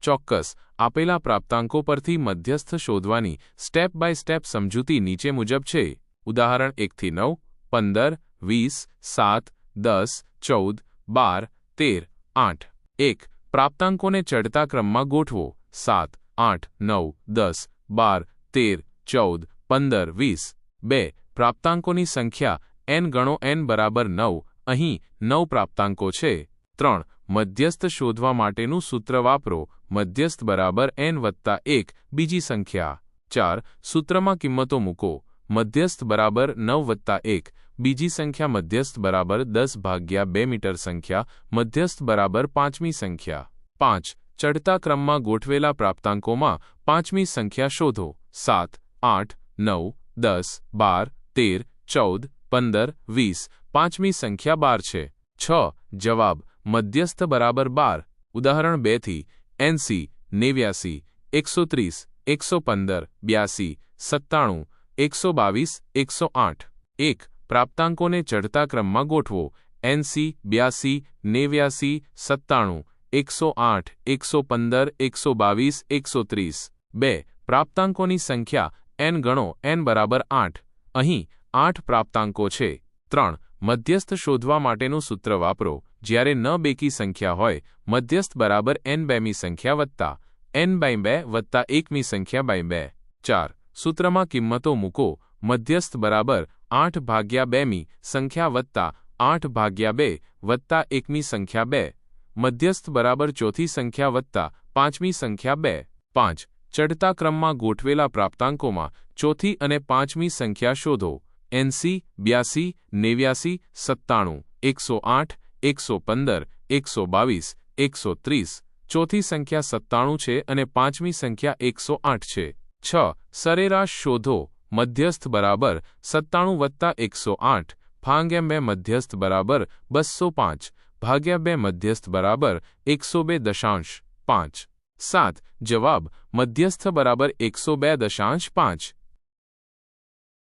ચોક્કસ આપેલા પ્રાપ્તાંકો પરથી મધ્યસ્થ શોધવાની સ્ટેપ બાય સ્ટેપ સમજૂતી નીચે મુજબ છે. ઉદાહરણ 1 થી 9, 15, 20, 7, 10, 14, 12, 13, 8. 1. પ્રાપ્તાંકોને ચડતા ક્રમમાં ગોઠવો. 7, 8, 9, 10, 12, 13, 14, 15, 20. 2. પ્રાપ્તાંકોની સંખ્યા n ગણો n બરાબર 9. અહીં 9 પ્રાપ્તાંકો છે. 3. મધ્યસ્થ શોધવા માટેનું સૂત્ર વાપરો. મધ્યસ્થ બરાબર n વત્તા 1 બીજી સંખ્યા. 4. સૂત્રમાં કિંમતો મૂકો. મધ્યસ્થ બરાબર 9 વત્તા 1 બીજી સંખ્યા. મધ્યસ્થ બરાબર 10 ભાગ્યા 2 મીટર સંખ્યા. મધ્યસ્થ બરાબર 5મી સંખ્યા. 5. ચડતા ક્રમમાં ગોઠવેલા પ્રાપ્તાંકોમાં 5મી સંખ્યા શોધો. 7, 8, 9, 10, 12, 13, 14, 15, 20. 5મી સંખ્યા 12 છે. 6. જવાબ મધ્યસ્થ બરાબર 12. ઉદાહરણ 2 થી 80, 89, 130, 115, 82, 97, 122, 108. 1. પ્રાપ્તાંકોને ચડતા ક્રમમાં ગોઠવો. 80, 82, 89, 97, 108, 115, 122, 130. 2. પ્રાપ્તાંકોની સંખ્યા n ગણો n બરાબર 8. અહીં 8 પ્રાપ્તાંકો છે. 3. મધ્યસ્થ શોધવા માટેનું સૂત્ર વાપરો. જ્યારે ન બેકી સંખ્યા હોય, મધ્યસ્થ બરાબર n બેમી સંખ્યા વત્તા n બાય 2 વત્તા 1મી સંખ્યા બાય 2. 4. સૂત્રમાં કિંમતો મૂકો. મધ્યસ્થ બરાબર 8 ભાગ્યા 2મી સંખ્યા વત્તા 8 ભાગ્યા 2 વત્તા 1મી સંખ્યા 2. મધ્યસ્થ બરાબર ચોથી સંખ્યા વત્તા 5મી સંખ્યા 2. 5. ચડતા ક્રમમાં ગોઠવેલા પ્રાપ્તાંકોમાં ચોથી અને 5મી સંખ્યા શોધો. 80, 82, 89, 97, 108, 115, 122, 130. ચોથી સંખ્યા 97 છે અને 5મી સંખ્યા 108 છે. 6. સરેરાશ શોધો. મધ્યસ્થ બરાબર 97 વત્તા 108 ભાગ્યા 2 મધ્યસ્થ બરાબર 205 ભાગ્યા 2 મધ્યસ્થ બરાબર 102.5. 7. જવાબ મધ્યસ્થ બરાબર 102.5.